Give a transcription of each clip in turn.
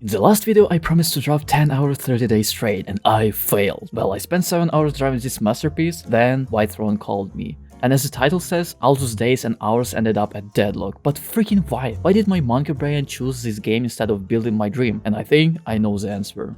In the last video I promised to drop 10 hours 30 days straight and I failed. Well, I spent 7 hours driving this masterpiece, then White Throne called me. And as the title says, all those days and hours ended up at Deadlock. But freaking why? Why did my monkey brain choose this game instead of building my dream? And I think I know the answer.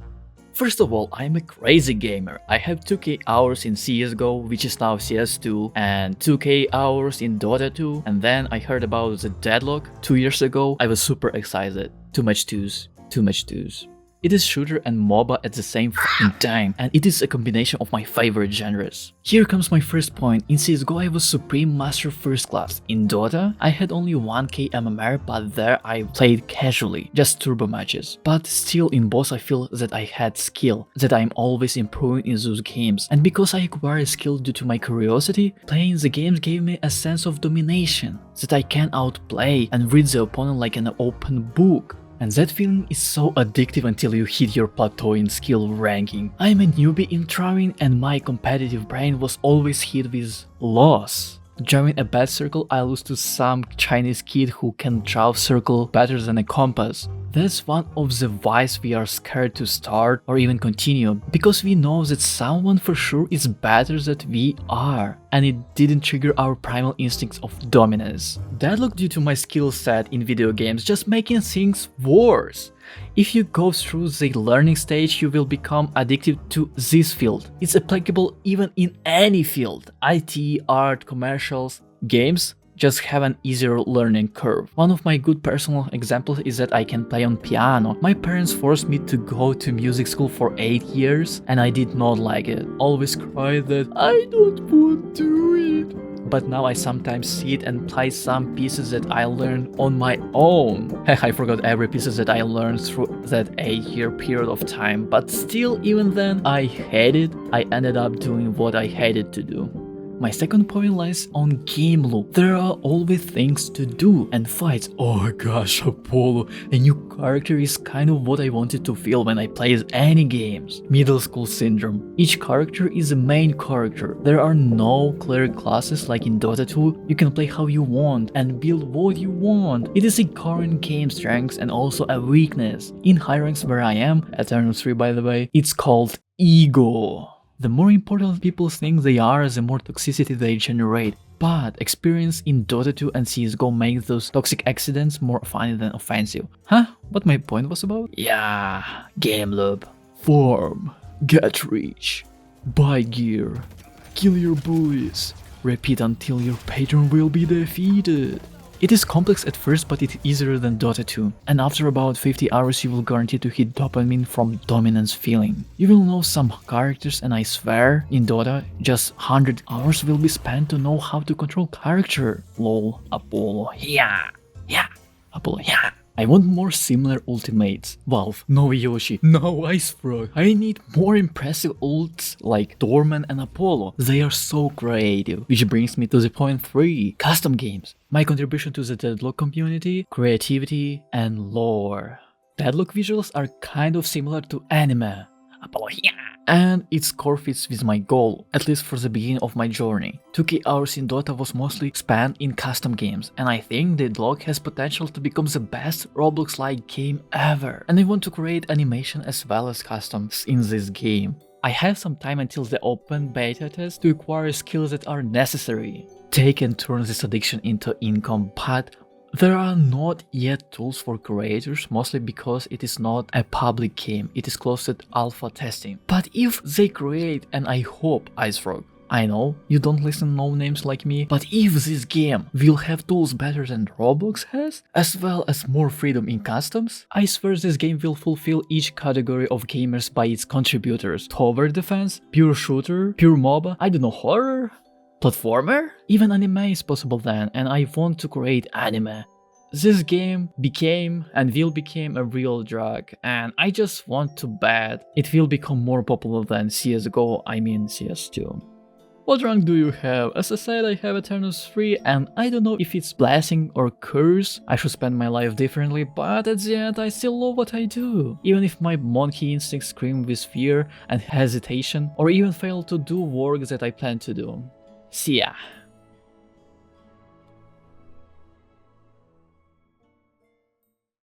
First of all, I'm a crazy gamer. I have 2k hours in CSGO, which is now CS2, and 2k hours in Dota 2, and then I heard about the Deadlock 2 years ago. I was super excited. Too much twos. Too much twos. It is shooter and MOBA at the same fucking time, and it is a combination of my favorite genres. Here comes my first point. In CSGO I was Supreme Master First Class. In Dota, I had only 1k MMR, but there I played casually, just turbo matches. But still in both I feel that I had skill, that I'm always improving in those games. And because I acquired skill due to my curiosity, playing the games gave me a sense of domination, that I can outplay and read the opponent like an open book. And that feeling is so addictive until you hit your plateau in skill ranking. I'm a newbie in throwing and my competitive brain was always hit with loss. Drawing a bad circle, I lose to some Chinese kid who can draw circle better than a compass. That's one of the whys we are scared to start or even continue, because we know that someone for sure is better than we are, and it didn't trigger our primal instincts of dominance. Deadlock due to my skill set in video games just making things worse. If you go through the learning stage, you will become addicted to this field. It's applicable even in any field. IT, art, commercials, games just have an easier learning curve. One of my good personal examples is that I can play on piano. My parents forced me to go to music school for 8 years and I did not like it. Always cried that I don't want to do it. But now I sometimes sit and play some pieces that I learned on my own. I forgot every piece that I learned through that 8-year period of time, but still even then I hated. I ended up doing what I hated to do. My second point lies on game loop. There are always things to do and fights. Oh gosh, Apollo, a new character is kind of what I wanted to feel when I played any games. Middle school syndrome. Each character is a main character. There are no clear classes like in Dota 2. You can play how you want and build what you want. It is a current game strength and also a weakness. In high ranks where I am, Eternal 3 by the way, it's called ego. The more important people think they are, the more toxicity they generate. But experience in Dota 2 and CSGO makes those toxic accidents more funny than offensive. Huh? What my point was about? Yeah, game loop. Farm, get rich, buy gear, kill your bullies, repeat until your patron will be defeated. It is complex at first, but it's easier than Dota 2, and after about 50 hours you will guarantee to hit dopamine from dominance feeling. You will know some characters, and I swear, in Dota, just 100 hours will be spent to know how to control character. Lol, Apollo, yeah, Apollo, yeah. I want more similar ultimates. Valve, no Yoshi, no Ice Frog. I need more impressive ults like Dorman and Apollo. They are so creative. Which brings me to the point 3. Custom games. My contribution to the Deadlock community, creativity and lore. Deadlock visuals are kind of similar to anime. Apollo, yeah. And its core fits with my goal, at least for the beginning of my journey. 2k hours in Dota was mostly spent in custom games, and I think Deadlock has potential to become the best Roblox-like game ever. And I want to create animation as well as customs in this game. I have some time until the open beta test to acquire skills that are necessary. Take and turn this addiction into income, but there are not yet tools for creators, mostly because it is not a public game, it is closed at alpha testing. But if they create, and I hope Ice Frog, I know you don't listen no names like me, but if this game will have tools better than Roblox has, as well as more freedom in customs, I swear this game will fulfill each category of gamers by its contributors. Tower defense, pure shooter, pure MOBA, I don't know, horror? Platformer? Even anime is possible then, and I want to create anime. This game became and will become a real drug, and I just want to bet it will become more popular than CSGO, I mean CS2. What rank do you have? As I said, I have Eternals 3, and I don't know if it's blessing or curse. I should spend my life differently, but at the end I still love what I do. Even if my monkey instincts scream with fear and hesitation, or even fail to do work that I plan to do. See ya.